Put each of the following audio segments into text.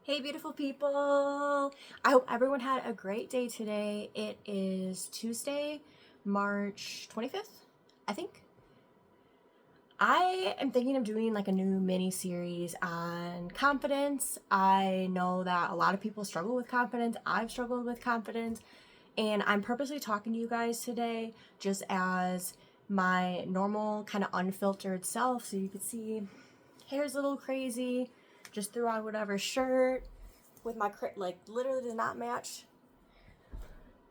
Hey, beautiful people. I hope everyone had a great day today. It is Tuesday, March 25th, I think. I am thinking of doing like a new mini series on confidence. I know that a lot of people struggle with confidence. I've struggled with confidence, and I'm purposely talking to you guys today just as my normal kind of unfiltered self. So you can see hair's a little crazy. Just threw on whatever shirt with my like literally does not match.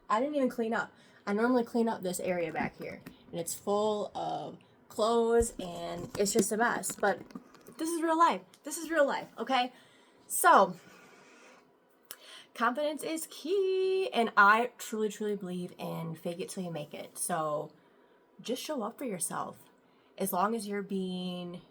I didn't even clean up. I normally clean up this area back here, and it's full of clothes, and it's just a mess. But this is real life. This is real life, okay? So, confidence is key, and I truly, truly believe in fake it till you make it. So, just show up for yourself. As long as you're being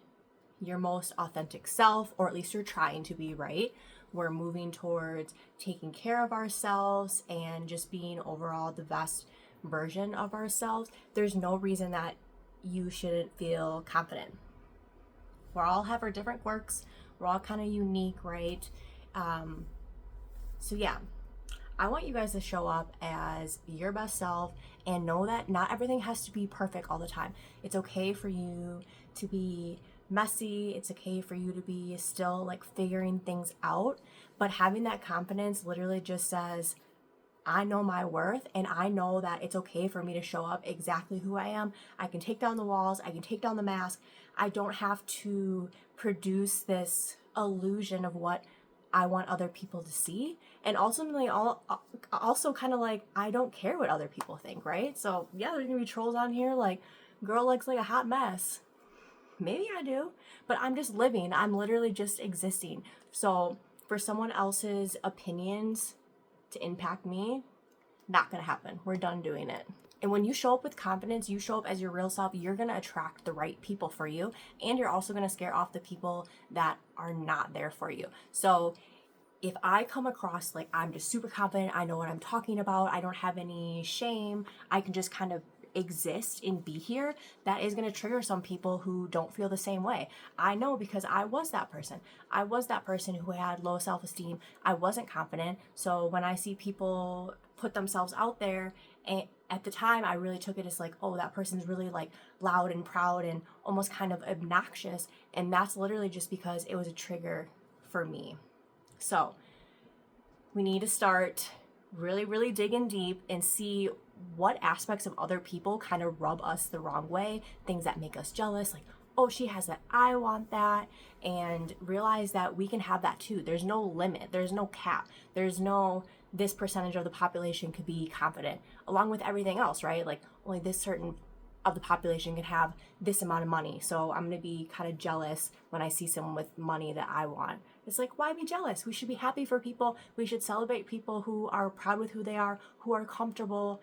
your most authentic self, or at least you're trying to be, right? We're moving towards taking care of ourselves and just being overall the best version of ourselves. There's no reason that you shouldn't feel confident. We all have our different quirks. We're all kind of unique, right? So yeah, I want you guys to show up as your best self and know that not everything has to be perfect all the time. It's okay for you to be messy. It's okay for you to be still like figuring things out. But having that confidence literally just says, I know my worth, and I know that it's okay for me to show up exactly who I am. I can take down the walls. I can take down the mask. I don't have to produce this illusion of what I want other people to see. And ultimately, also kind of like, I don't care what other people think, right? So yeah, there's gonna be trolls on here like, girl looks like a hot mess. Maybe I do, but I'm just living. I'm literally just existing. So for someone else's opinions to impact me, not gonna happen. We're done doing it. And when you show up with confidence, you show up as your real self, you're gonna attract the right people for you. And you're also gonna scare off the people that are not there for you. So if I come across like I'm just super confident, I know what I'm talking about, I don't have any shame, I can just kind of exist and be here, that is going to trigger some people who don't feel the same way. I know because I was that person. I was that person who had low self-esteem. I wasn't confident. So when I see people put themselves out there, and at the time I really took it as like, oh, that person's really like loud and proud and almost kind of obnoxious, and that's literally just because it was a trigger for me. So we need to start really, really digging deep and see what aspects of other people kind of rub us the wrong way, things that make us jealous, like, oh, she has that, I want that, and realize that we can have that too. There's no limit, there's no cap, there's no this percentage of the population could be confident, along with everything else, right? Like, only this certain of the population can have this amount of money. So I'm going to be kind of jealous when I see someone with money that I want. It's like, why be jealous? We should be happy for people. We should celebrate people who are proud with who they are, who are comfortable,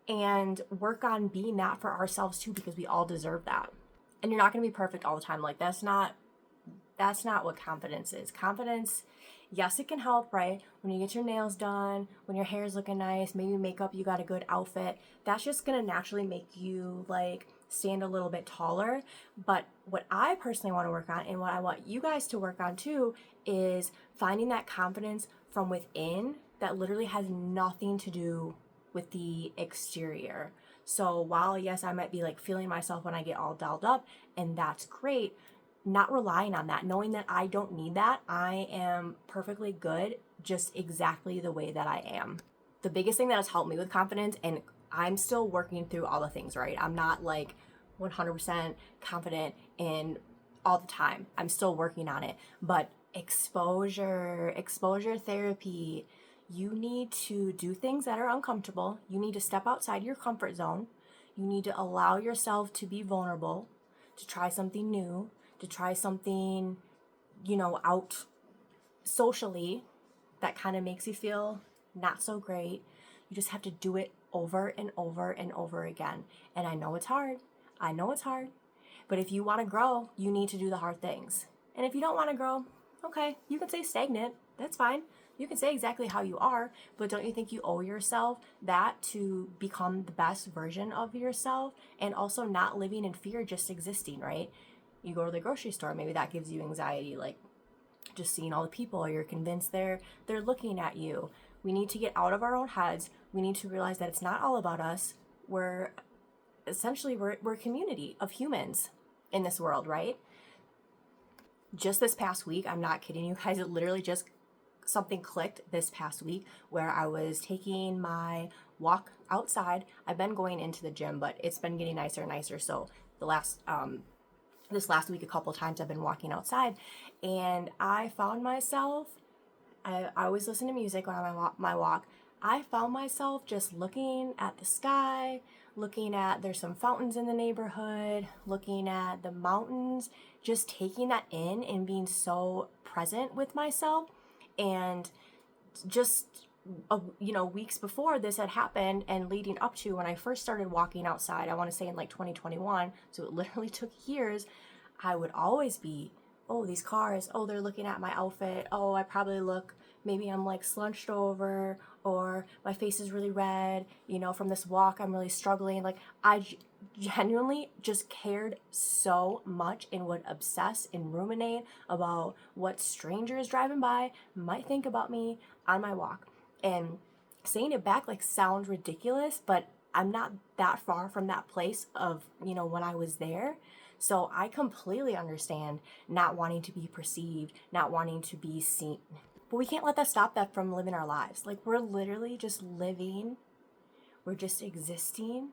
and work on being that for ourselves too, because we all deserve that. And you're not going to be perfect all the time. Like, that's not what confidence is. Confidence, yes, it can help, right? When you get your nails done, when your hair's looking nice, maybe makeup, you got a good outfit. That's just gonna naturally make you like stand a little bit taller. But what I personally want to work on, and what I want you guys to work on too, is finding that confidence from within that literally has nothing to do with the exterior. So while yes, I might be like feeling myself when I get all dolled up, and that's great, not relying on that, knowing that I don't need that. I am perfectly good just exactly the way that I am. The biggest thing that has helped me with confidence, and I'm still working through all the things, right? I'm not like 100% confident in all the time. I'm still working on it. But exposure therapy, you need to do things that are uncomfortable. You need to step outside your comfort zone. You need to allow yourself to be vulnerable, to try something new, to try something, out socially that kind of makes you feel not so great. You just have to do it over and over and over again. And I know it's hard. I know it's hard. But if you want to grow, you need to do the hard things. And if you don't want to grow, okay, you can stay stagnant. That's fine. You can say exactly how you are, but don't you think you owe yourself that to become the best version of yourself, and also not living in fear, just existing, right? You go to the grocery store, maybe that gives you anxiety, like, just seeing all the people, you're convinced they're looking at you. We need to get out of our own heads. We need to realize that it's not all about us. We're essentially we're a community of humans in this world, right? Just this past week, I'm not kidding you guys, it literally just something clicked this past week where I was taking my walk outside. I've been going into the gym, but it's been getting nicer and nicer. So the last this last week, a couple times I've been walking outside, and I found myself. I always listen to music when I'm on my walk. I found myself just looking at the sky, looking at, there's some fountains in the neighborhood, looking at the mountains, just taking that in and being so present with myself. And just weeks before this had happened and leading up to when I first started walking outside, I want to say in like 2021, so it literally took years, I would always be, oh, these cars, oh, they're looking at my outfit, oh, I probably look, maybe I'm like slunched over, or my face is really red, from this walk I'm really struggling. Like, I genuinely just cared so much and would obsess and ruminate about what strangers driving by might think about me on my walk. And saying it back like sounds ridiculous, but I'm not that far from that place of, when I was there. So I completely understand not wanting to be perceived, not wanting to be seen. But we can't let that stop that from living our lives. Like, we're literally just living. We're just existing.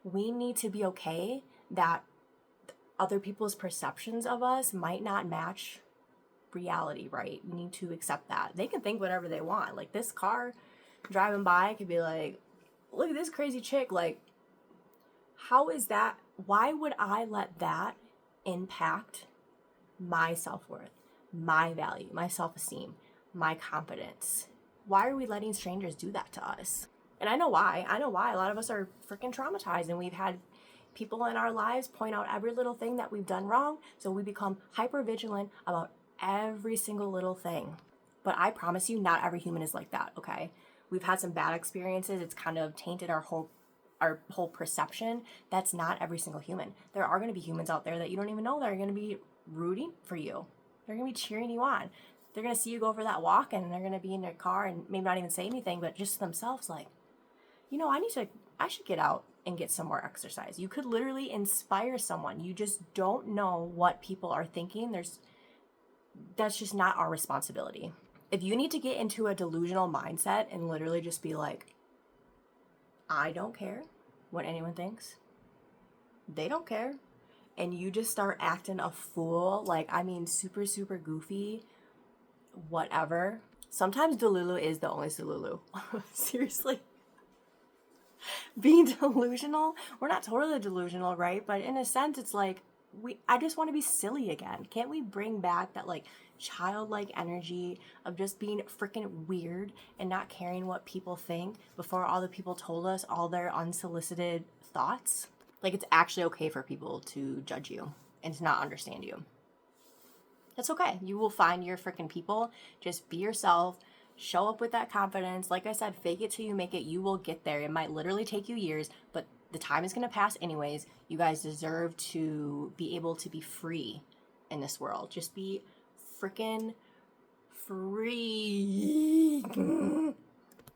We need to be okay that other people's perceptions of us might not match reality, right? We need to accept that. They can think whatever they want. Like, this car driving by could be like, look at this crazy chick. Like, how is that? Why would I let that impact my self-worth, my value, my self-esteem, my confidence? Why are we letting strangers do that to us? And I know why. A lot of us are freaking traumatized, and we've had people in our lives point out every little thing that we've done wrong. So we become hyper vigilant about every single little thing. But I promise you, not every human is like that, okay? We've had some bad experiences. It's kind of tainted our whole perception. That's not every single human. There are going to be humans out there that you don't even know that are going to be rooting for you. They're going to be cheering you on. They're going to see you go for that walk, and they're going to be in their car and maybe not even say anything, but just themselves like, I should get out and get some more exercise. You could literally inspire someone. You just don't know what people are thinking. That's just not our responsibility. If you need to get into a delusional mindset and literally just be like, I don't care what anyone thinks, they don't care, and you just start acting a fool, like, super, super goofy, whatever. Sometimes Delulu is the only Delulu. Seriously. Being delusional, we're not totally delusional, right? But in a sense, it's like, I just want to be silly again. Can't we bring back that like childlike energy of just being freaking weird and not caring what people think before all the people told us all their unsolicited thoughts? Like, it's actually okay for people to judge you and to not understand you. That's okay. You will find your freaking people. Just be yourself. Show up with that confidence. Like I said, fake it till you make it. You will get there. It might literally take you years, but the time is going to pass anyways. You guys deserve to be able to be free in this world. Just be freaking free.